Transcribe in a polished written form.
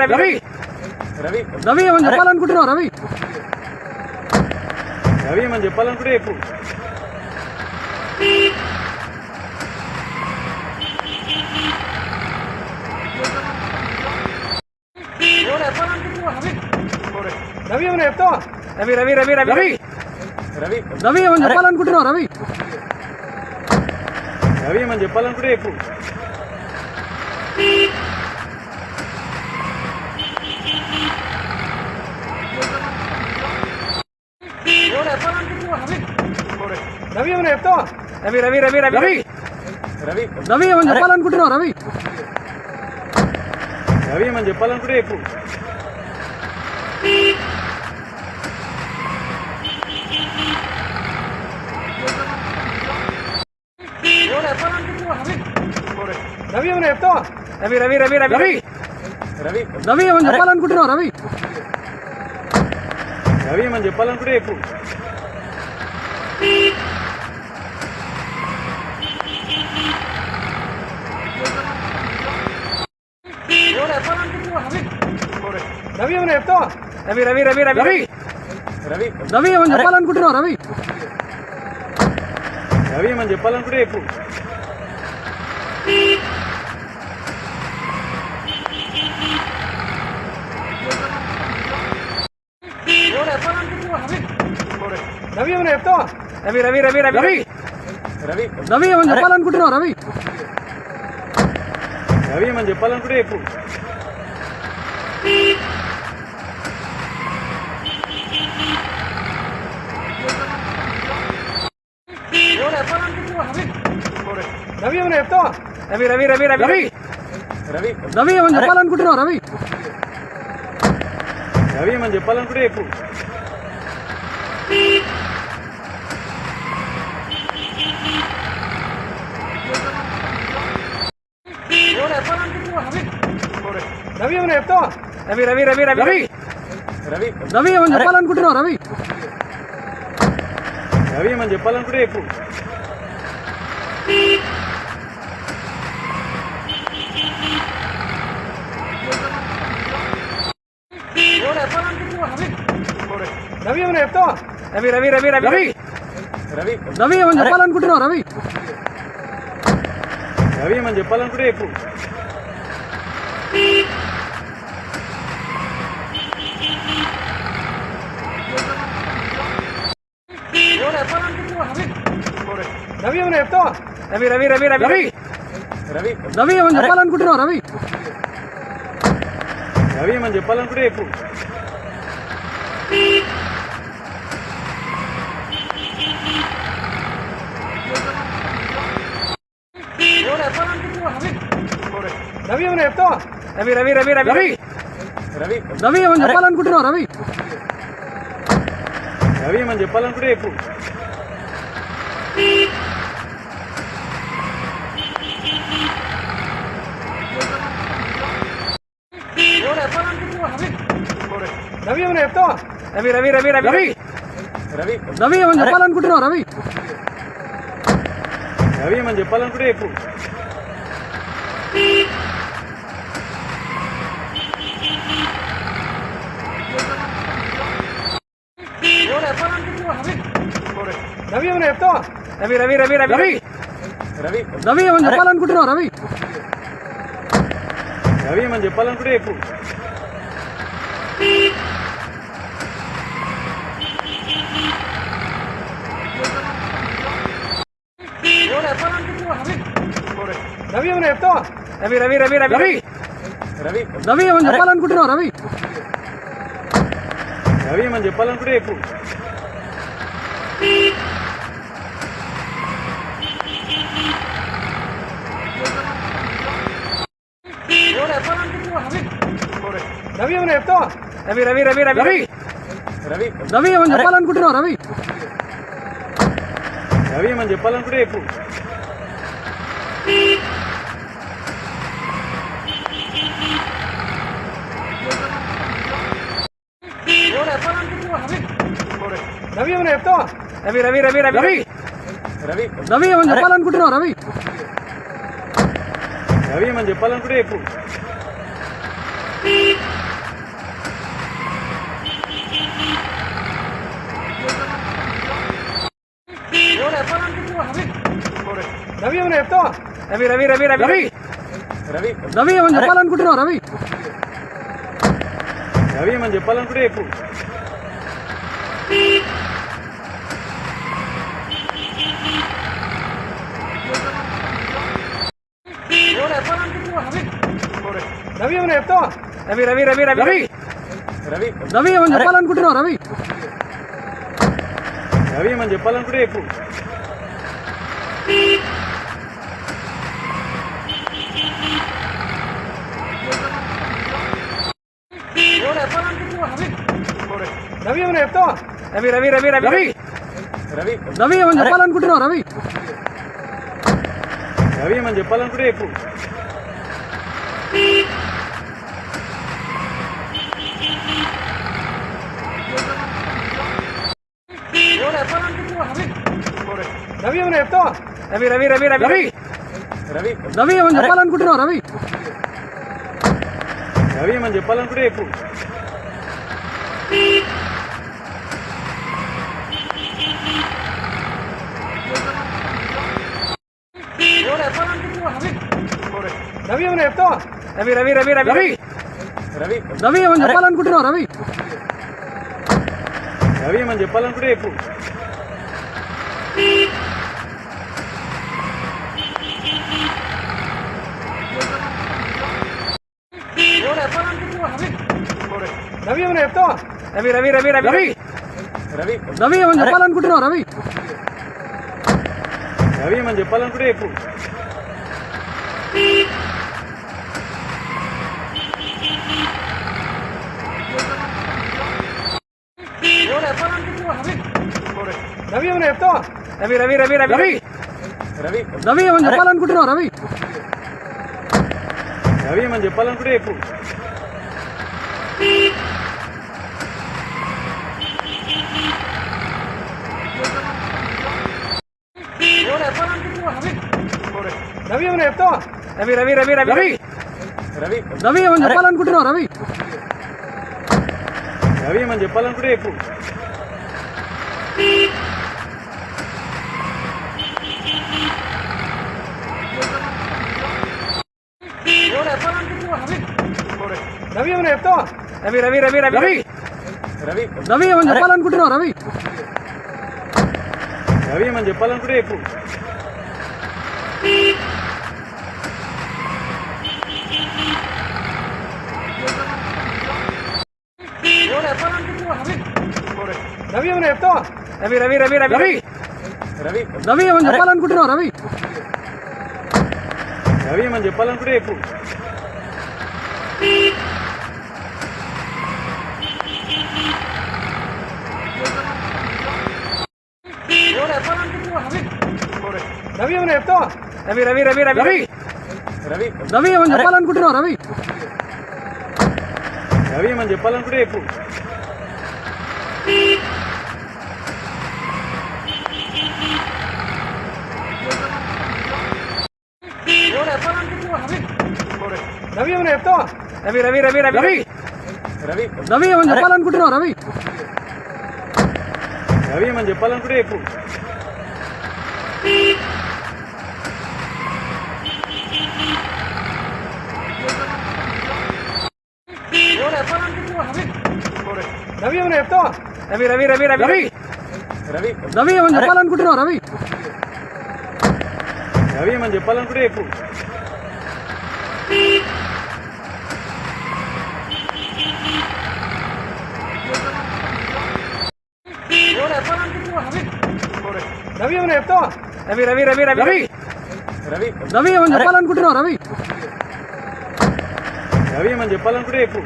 రవి రవి రవి ఏమని చెప్పాలనుకుంటున్నావు? రవి రవి ఏమని చెప్పాలనుకుంటే చెప్పు. రవి ఏమని చెప్తావా? రవి రవి రవి రవి రవి రవి రవి ఏమని చెప్పాలనుకుంటున్నావు? రవి రవి ఏమని చెప్పాలనుకుంటే చెప్పు. రవి ఏమని చెప్తావా? రవి రవి రవి రవి రవి రవి రవి ఏమని చెప్పాలనుకుంటున్నావు? రవి రవి ఏమని చెప్పాలనుకుంటే చెప్పు. రవి ఏమని చెప్తావా? రవి రవి రవి రవి రవి రవి రవి ఏమని చెప్పాలనుకుంటున్నావు? రవి రవి ఏమని చెప్పాలనుకుంటే చెప్పు. రవి ఏమని చెప్తావా? రవి రవి రవి రవి రవి రవి రవి ఏమని చెప్పాలనుకుంటున్నావు? రవి రవి ఏమని చెప్పాలనుకుంటే చెప్పు. రవి ఏమని చెప్తావా? రవి రవి రవి రవి రవి రవి రవి ఏమని చెప్పాలనుకుంటున్నావు? రవి రవి ఏమని చెప్పాలనుకుంటే చెప్పు. రవి ఏమని చెప్తావా? రవి రవి రవి రవి రవి రవి రవి ఏమని చెప్పాలనుకుంటున్నావు? రవి రవి ఏమని చెప్పాలనుకుంటే చెప్పు. రవి ఏమని చెప్తావా? రవి రవి రవి రవి రవి రవి రవి ఏమని చెప్పాలనుకుంటున్నావు? రవి రవి ఏమని చెప్పాలనుకుంటే చెప్పు. రవి ఏమని చెప్తావా? రవి రవి రవి రవి రవి రవి రవి ఏమని చెప్పాలనుకుంటున్నావు? రవి రవి ఏమని చెప్పాలనుకుంటే చెప్పు. రవి ఏమని చెప్తావా? రవి రవి రవి రవి రవి రవి రవి ఏమని చెప్పాలనుకుంటున్నావు? రవి రవి ఏమని చెప్పాలనుకుంటే చెప్పు. రవి ఏమని చెప్తావా? రవి రవి రవి రవి రవి రవి రవి ఏమని చెప్పాలనుకుంటున్నావు? రవి రవి ఏమని చెప్పాలనుకుంటే చెప్పు. రవి ఏమని చెప్తావా? రవి రవి రవి రవి రవి రవి రవి ఏమని చెప్పాలనుకుంటున్నావు? రవి రవి ఏమని చెప్పాలనుకుంటే చెప్పు. రవి ఏమని చెప్తావా? రవి రవి రవి రవి రవి రవి రవి ఏమని చెప్పాలనుకుంటున్నావు? రవి రవి ఏమని చెప్పాలనుకుంటే చెప్పు. రవి ఏమని చెప్తావా? రవి రవి రవి రవి రవి రవి రవి ఏమని చెప్పాలనుకుంటున్నావు? రవి రవి ఏమని చెప్పాలనుకుంటే చెప్పు. రవి ఏమని చెప్తావా? రవి రవి రవి రవి రవి రవి రవి ఏమని చెప్పాలనుకుంటున్నావు? రవి రవి ఏమని చెప్పాలనుకుంటే చెప్పు. రవి ఏమని చెప్తావా? రవి రవి రవి రవి రవి రవి రవి ఏమని చెప్పాలనుకుంటున్నావు? రవి రవి ఏమని చెప్పాలనుకుంటే చెప్పు. రవి రవి రవి రవి రవి రవి రవి ఏమని చెప్పాలనుకుంటున్నావు రవి రవి ఏమని చెప్పాలనుకుంటే చెప్పు రవి ఏమని చెప్తావా రవి రవి రవి రవి రవి రవి రవి ఏమని చెప్పాలనుకుంటున్నావు రవి రవి ఏమని చెప్పాలనుకుంటే చెప్పు రవి ఏమని చెప్తావా రవి రవి రవి రవి రవి రవి రవి ఏమని చెప్పాలనుకుంటున్నావు రవి రవి ఏమని చెప్పాలనుకుంటే చెప్పు రవి ఏమని చెప్తావా రవి రవి రవి రవి రవి రవి రవి ఏమని చెప్పాలనుకుంటున్నావు రవి రవి ఏమని చెప్పాలనుకుంటే చెప్పు రవి ఏమని చెప్తావా రవి రవి రవి రవి రవి రవి రవి ఏమని చెప్పాలనుకుంటున్నావు రవి రవి ఏమని చెప్పాలనుకుంటే చెప్పు రవి ఏమని చెప్తావా రవి రవి రవి రవి రవి రవి రవి ఏమని చెప్పాలనుకుంటున్నావు రవి రవి ఏమని చెప్పాలనుకుంటే చెప్పు రవి ఏమని చెప్తావా రవి రవి రవి రవి రవి రవి రవి ఏమని చెప్పాలనుకుంటున్నావు రవి రవి ఏమని చెప్పాలనుకుంటే చెప్పు రవి ఏమని చెప్తావా రవి రవి రవి రవి రవి రవి రవి ఏమని చెప్పాలనుకుంటున్నావు రవి రవి ఏమని చెప్పాలనుకుంటే చెప్పు రవి ఏమని చెప్తావా రవి రవి రవి రవి రవి రవి రవి ఏమని చెప్పాలనుకుంటున్నావు రవి రవి ఏమని చెప్పాలనుకుంటే చెప్పు రవి ఏమని చెప్తావా రవి రవి రవి రవి రవి రవి రవి ఏమని చెప్పాలనుకుంటున్నావు రవి రవి ఏమని చెప్పాలనుకుంటే చెప్పు రవి ఏమని చెప్తావా రవి రవి రవి రవి రవి రవి రవి ఏమని చెప్పాలనుకుంటున్నావు రవి రవి ఏమని చెప్పాలనుకుంటే చెప్పు రవి ఏమని చెప్తావా రవి రవి రవి రవి రవి రవి రవి ఏమని చెప్పాలనుకుంటున్నావు రవి రవి ఏమని చెప్పాలనుకుంటే చెప్పు రవి ఏమని చెప్తావా రవి రవి రవి రవి రవి రవి రవి ఏమని చెప్పాలనుకుంటున్నావు రవి రవి ఏమని చెప్పాలనుకుంటే చెప్పు రవి ఏమని చెప్తావా రవి రవి రవి రవి రవి రవి రవి ఏమని చెప్పాలనుకుంటున్నావు రవి రవి ఏమని చెప్పాలనుకుంటే చెప్పు